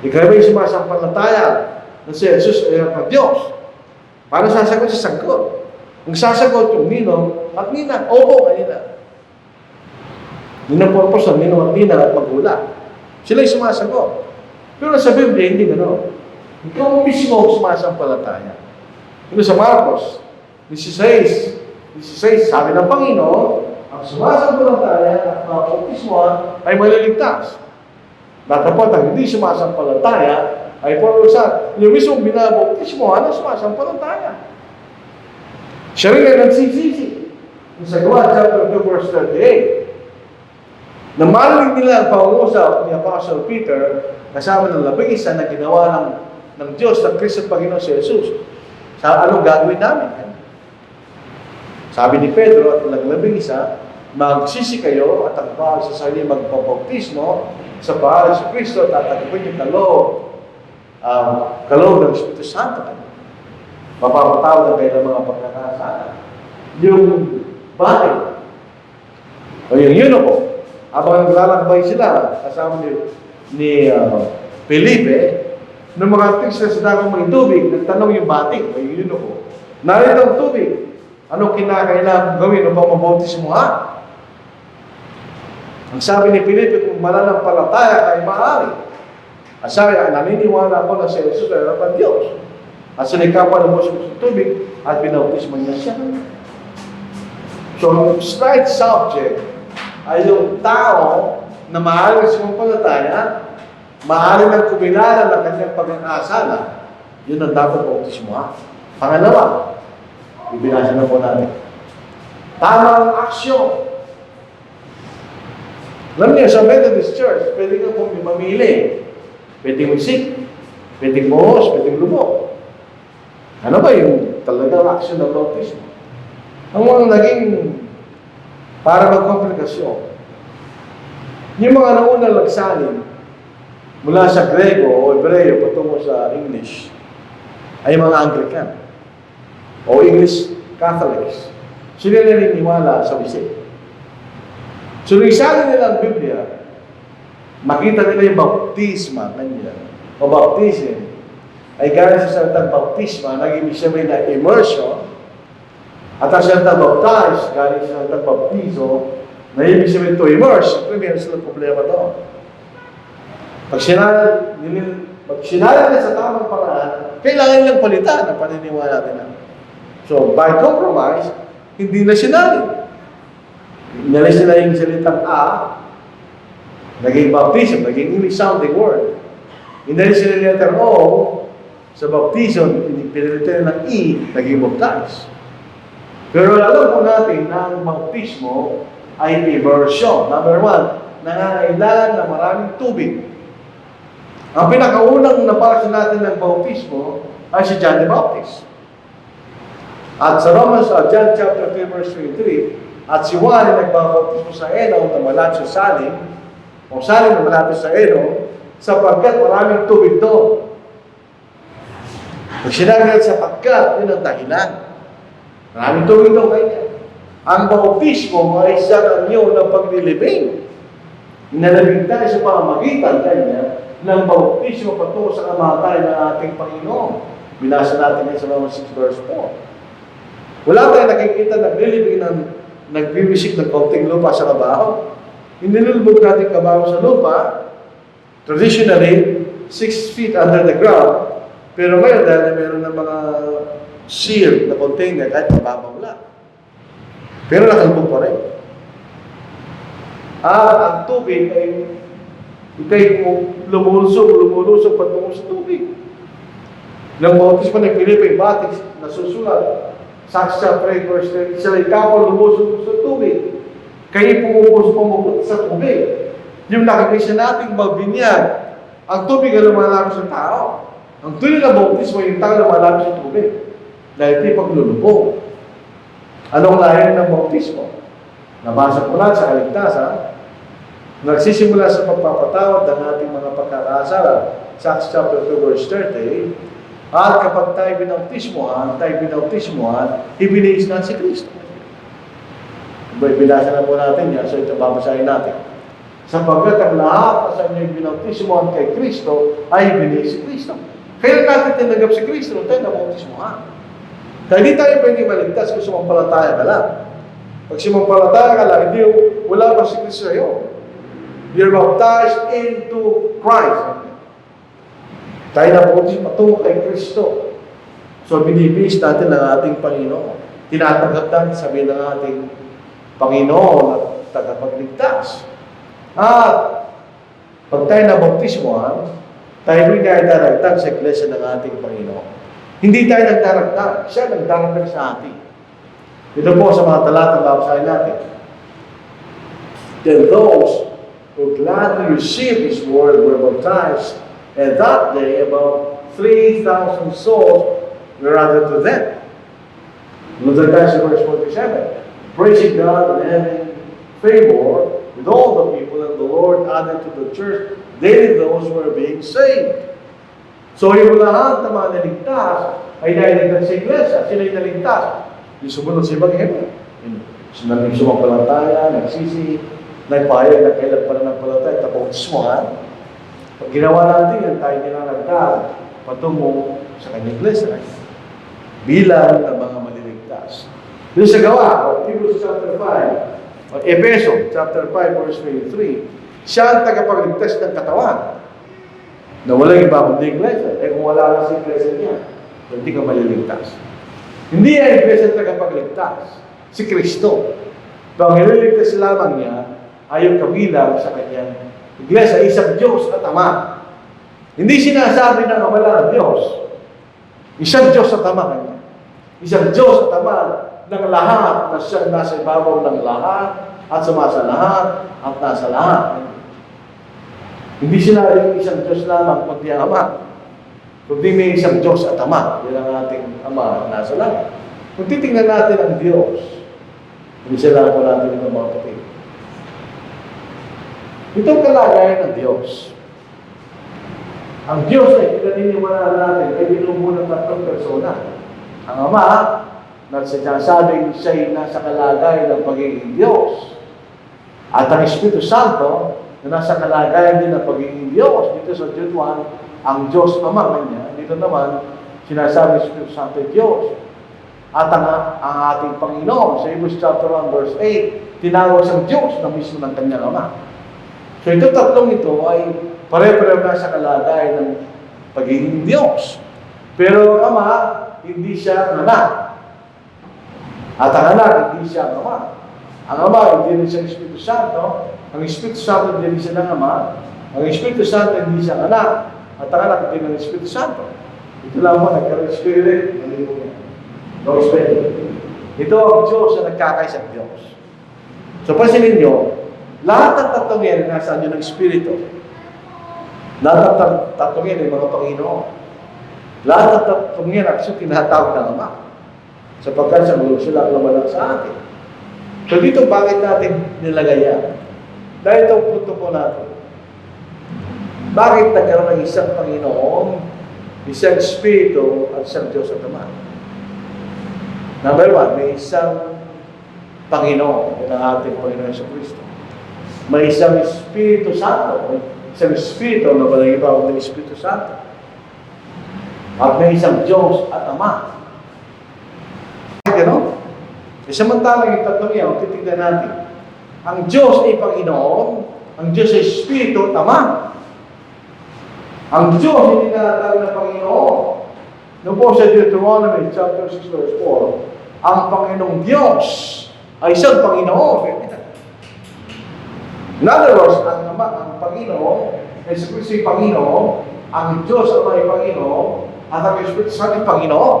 [SPEAKER 1] ikaw ay sumasampalataya na si Jesus ay ang Diyos, paano sasagot sa sagot? Kung sasagot yung Nino at Nina, opo kanina. Yun ang purpose ng Nino at Nina at magulang. Sila'y sumasagot. Pero sa Biblia, hindi gano'n. Ikaw mismo sumasampalataya. Ito sa Marcos 16, sabi ng Panginoon, ang sumasampalataya at bautismohan ay maliligtas. Datapot ang hindi sumasampalataya ay parusahan. Yung mismo binabautismohan ang sumasampalataya. Siya rin ang nagsisisi. Sa Gawa chapter 2 verse 38, na marinig nila ang pangungusap ni Apostle Peter kasama ng labing-isa na ginawa ng Diyos, ng Kristo Panginoon si Jesus. Sa anong gagawin namin? Sabi ni Pedro at ng labing-isa, magsisi kayo at ang bahal sa sarili magpapautismo sa bahal sa Kristo at tatagapin yung kaloob ng Espiritu Santo. Mapapatawad na kayo ng mga pagkakasala. Yung bahay, o yung eunuko, habang naglalakbay sila, kasama ni Felipe, nung mga tig sila sa dagang may tubig, nagtanong yung batik, may eunuko, narito ang tubig, anong kinakailangan gawin upang mabautismohan? Ang sabi ni Felipe, kung mananampalataya ay maaari. Ang sabi, naniniwala ako na si Jesus ay ang Diyos. At sinikapan mo sa tubig at binautismo niya siya. So, ang right subject ay yung tao na maaari sumampalataya, maaari nang kumilala ng kanyang pag-aasala, yun ang dapat bautismohan. Pangalawa, ibinasa na po natin. Tamang aksyon. Alam niyo, sa Methodist Church, pwede ka pong mamili. Pwede musik, pwede buhos, pwede lumok. Ano ba yung talagang aksyon ng bautismo? Ang mga naging para magkomplikasyon, yung mga naunang nagsalin mula sa Grego o Hebreo patungo sa English ay mga Anglican o English Catholics. Sila naniniwala sa bisig. So, nung isalin nila ang Biblia, makita nila yung baptisma, kanyan, o baptism, ay galing sa salitang baptisma, nag-ibig sabihin na immersion, at ang salitang baptize, galing sa salitang baptizo, na ibig sabihin to immerse. Siyempre, meron silang problema doon. Pag sinala nila sa tamang paraan, kailangan nilang palitan ang paniniwala nila. So, by compromise, hindi na sinali. Inalis nila yung salitang A, naging baptism, naging English sounding word. Inalis nila yung letter O, sa baptism, pinilitan ng E, naging baptize. Pero alam po natin na ang baptismo ay immersion. Number one, nangangailangan ng maraming tubig. Ang pinakaunang napasok natin ng baptismo ay si John the Baptist. At sa Romans, John chapter 3, verse 23, at si Juan ay nagbabaptismo sa Enom na malapit sa salim, o salim na malapit sa Enom, sapagkat maraming tubig doon. Pag sinabi natin sapagkat, yun ang dahilan. Maraming tubig doon kanya. Ang bautismo ay isang anyo ng paglilibing. Inalabing tayo sa pamamagitan kanya ng bautismo patungo sa kamatayan ng ating Panginoon. Binasa natin yan sa Romans 6 verse 4. Wala tayong nakikita naglilibing ng nagbibisik ng kaunting lupa sa kabaho. Inilulubog natin kabaho sa lupa, traditionally, 6 feet under the ground. Pero ngayon, dahil meron ng mga sealed na container, kahit mababaw lang. Pero nakalubog pa rin. Ang tubig ay ikay lumulusog patungo sa tubig. Nang bautismo ng Pilipay, batis, nasusulat, Acts chapter 8, verse 10, sila ikapon lumusog sa tubig. Kayo pumupot sa tubig. Yung nakikita nating magbinyag, ang tubig ay lumalapit sa tao. Ang tunay na bautismo yung tao lumalapit sa tubig. Dahil ito'y paglulubog. Anong layan ng bautismo? Nabasa ko lang sa kaligtasan, nagsisimula sa pagpapatawad ng ating mga pagkakasala sa Acts chapter 2, verse 30, at kapag tayo binautismohan, ibinihis na si Kristo. Binasa na po natin yan, so ito babasahin natin. Sapagkat ang lahat na sa inyo binautismohan kay Kristo, ay ibinihis si Kristo. Kaya natin tinagap si Kristo, tayo nabautismohan. Kaya hindi tayo pwede maligtas kung sumampalataya ka lang. Pag sumampalataya ka lang, hindi, wala pa si Kristo sa'yo. You're baptized into Christ. Tayo na po patungo kay Kristo. So, binibis natin ang ating Panginoon. Tinatanggap natin sabihin ng ating Panginoon at tagapagligtas. At pag tayo na baptismohan, tayo rin nagdaragdag sa iglesia ng ating Panginoon. Hindi tayo nagdaragdag. Siya nagdaragdag sa atin. Ito po sa mga talatang babasahin natin. Then those who gladly received His word were baptized, and that day about 3,000 souls were added to them. Look at verse 47. Praising God and having favor with all the people, and the Lord added to the church daily those who were being saved. So yung lahat ng mga naligtas ay naligtas sa iglesia. Sila yung naligtas. Yung sumunod sa Ebanghelyo. Yung sumampalataya, nagsisi, nagpahayag na kailan pa na nagpalataya, tapos pag ginawa natin yan, tayo nilalagdag patungo sa kanyang iglesia. Bilang ng mga maliligtas. Doon sa gawa, Hebrews chapter 5, o Efeso chapter 5, verse 23, siya ang tagapagligtas ng katawan. Na walang iba kundi iglesia. Kung wala lang sa iglesia niya, hindi ka maliligtas. Hindi ang iglesia tagapagligtas. Si Kristo. Pero ang nililigtas lamang niya ay yung kabilang sa kanyang iglesia, isang Diyos at Ama. Hindi sinasabi ng wala ng Diyos. Isang Diyos at Ama kanya. Isang Diyos at Ama ng lahat na siyang nasa ibabaw ng lahat at sumasa lahat at nasa lahat. Hindi sinabi isang Diyos lamang kundi ang Ama. Kundi may isang Diyos at Ama. Yan ang ating Ama at nasa lahat. Kung titingnan natin ang Diyos, Isa lang po natin ng mga kapatid. Itong kalagayan ng Diyos. Ang Diyos ay pinaniniwalaan natin ay binubuo ng tatlong persona. Ang Ama, na sinasabing siya'y nasa kalagayan ng pagiging Diyos. At ang Espiritu Santo, na nasa kalagayan din ng pagiging Diyos. Dito sa Jude 1, ang Diyos Ama kanya. Dito naman, sinasabi ng Espiritu Santo ay Diyos. At ang ating Panginoon, sa Hebrews chapter 1, verse 8, tinawag siyang Diyos na mismo ng kanyang Ama. So ito tatlong ito ay pare-pareho na sa kalagayan ng pagiging Diyos. Pero ang Ama, hindi siya ang Anak. At ang Anak, hindi siya ang Ama. Ang Ama, hindi rin siya ang Espiritu Santo. Ang Espiritu Santo, hindi rin siya ng Ama. Ang Espiritu Santo, hindi siya ang Anak. At ang Anak, hindi ng Espiritu Santo. Ito lang mo, nagkaroon-Spirit. No Spirit. Ito ang Diyos na nagkakaisang Diyos. So, pansinin nyo, lahat ng tatlong yan ay nasa inyo ng Espiritu. Lahat ng tatlong yan ay mga Panginoon. Lahat ng tatlong yan ay tinatawag ng Ama. Sapagkat sa mga sila ang naman sa atin. So dito, bakit natin nilagay yan? Dahil itong punto po natin. Bakit nagkaroon ng isang Panginoon, isang Espiritu, at isang Diyos at Ama? Number one, may isang Panginoon, yun ang ating Panginoon sa Kristo. May isang Espiritu Santo, may isang Espiritu na walang iba ng Espiritu Santo. At may isang Diyos at Ama. Gano'n? E samantalang yung tatlong yan, titignan natin. Ang Diyos ay Panginoon, ang Diyos ay Espiritu at Ama. Ang Diyos hindi tinatawag na Panginoon. Noon po sa Deuteronomy chapter 6 verse 4, ang Panginoong Diyos ay isang Panginoon. In other words, ang Panginoon, ay sa Kristo ay Panginoon, ang Diyos ay Panginoon, at ang Espiritu Santo ay Panginoon.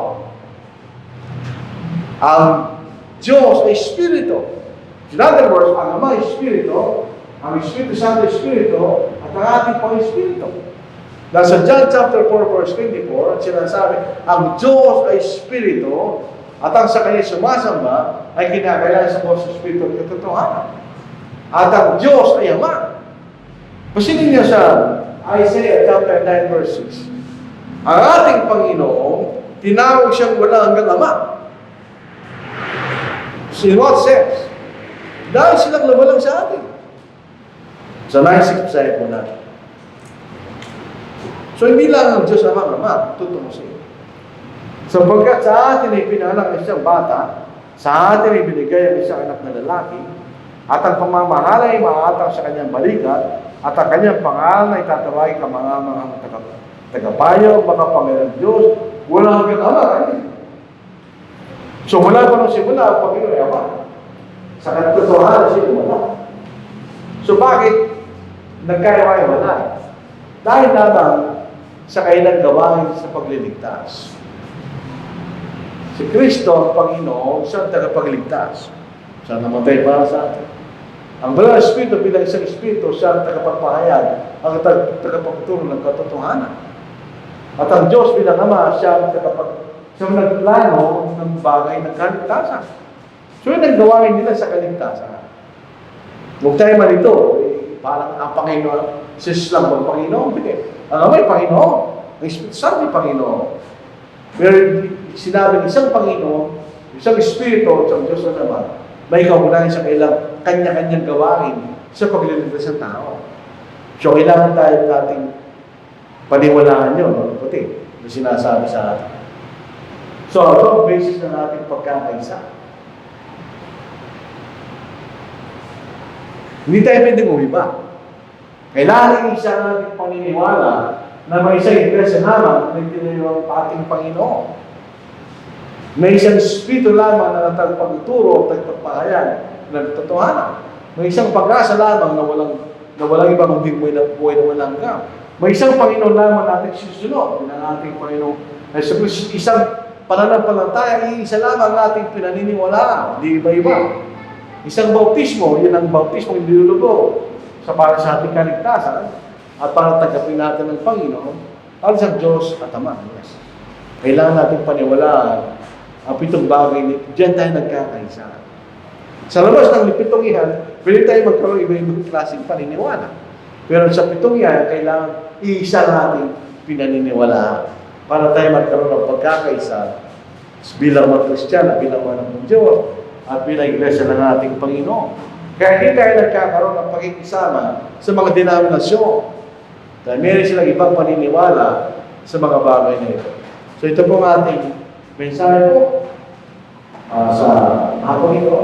[SPEAKER 1] Ang Diyos ay Espiritu. In other words, ang Ama ay Espiritu, ang Espiritu Santo ay Espiritu, at ang ating Panginoon ay Espiritu. Nasa John chapter 4 verse 24, sinasabi, ang Diyos ay Espiritu, at ang sa Kanya sumasamba ay kinakailangan sa Diyos Espiritu at katotohanan. At ang Diyos ay Ama. Pasinin niyo sa Isaiah chapter 9 verse 6. Ang ating Panginoon, tinawag siyang wala hanggang Ama. In what sense? Dahil silang lumalang sa atin. Sa 9.6, basahin po natin. So, hindi lang ang Diyos Ama, tutulong sa iyo. Sapagkat sa atin ay pinalang isang bata, sa atin ay binigay ang isang anak na lalaki, at ang pamamahala ay maatang sa kanyang balikat, at ang kanyang pangalan ay tatawagin ka mga tagapayo, mga Panginoon Diyos, wala hanggang Ama. So, mula pa nung simula, ang Panginoon ay Ama. Sa katotohanan siya wala. So, bakit nagkaiwalay? Dahil lamang sa kailang gawain sa pagliligtas. Si Kristo, ang Panginoon, siya ang tagapagligtas. Siya namatay para sa atin. Ang Banal na Espiritu bilang isang Espiritu, siya ang tagapagpahayag, ang tagapagturo ng katotohanan. At ang Diyos bilang Ama, siya ang nagplano ng bagay ng kaligtasan. So yung naggawain nila sa kaligtasan. Huwag tayo malito, parang ang Panginoon, sis lang ang Panginoon. Ang Ama ay Panginoon. Ang Espiritu Santo ay Panginoon. Pero sinabi ng isang Panginoon, isang Espiritu, isang Diyos na naman, may kaunahan sa kailang kanya-kanyang gawain sa pagliligtas ng tao. So, kailangan tayo nating paniwalaan yun, no? Puti, na sinasabi sa atin. So, ito ang basis ng ating pagkakaisa. Hindi tayo pwedeng umiba. Kailangan isa natin paniniwala na may isang iglesia lamang na tinayong ating Panginoon. May isang Espiritu lamang na nagpagturo at nagpagpahayag ng katotohanan. May isang pag-asa lamang na walang ibang buhay na walang hanggan. May isang Panginoon lamang natin susunod. Yun ang ating Panginoon. Isang pananampalataya, isa lamang nating pinaniniwala. Hindi iba-iba. Isang bautismo, yun ang bautismo yung nilulugo sa para sa ating kaligtasan at para tagapin natin ng Panginoon at sa Diyos at Ama. Yes. Kailangan natin paniwalaan ang pitong bagay nito. Diyan tayo nagkakaisa. Sa labas ng pitong ihan, pwede tayo magkaroon iba-ibang klaseng paniniwala. Pero sa pitong ihan, kailangan iisa nating pinaniniwalaan para tayo magkaroon ng pagkakaisa bilang mga Kristiyano, bilang mga ng Diyos, at bilang iglesia ng ating Panginoon. Kaya hindi tayo nagkakaroon ng pagkikisama sa mga denominasyon. Dahil meron silang ibang paniniwala sa mga bagay na ito. So ito po ang ating mensahe po sa hapon ito.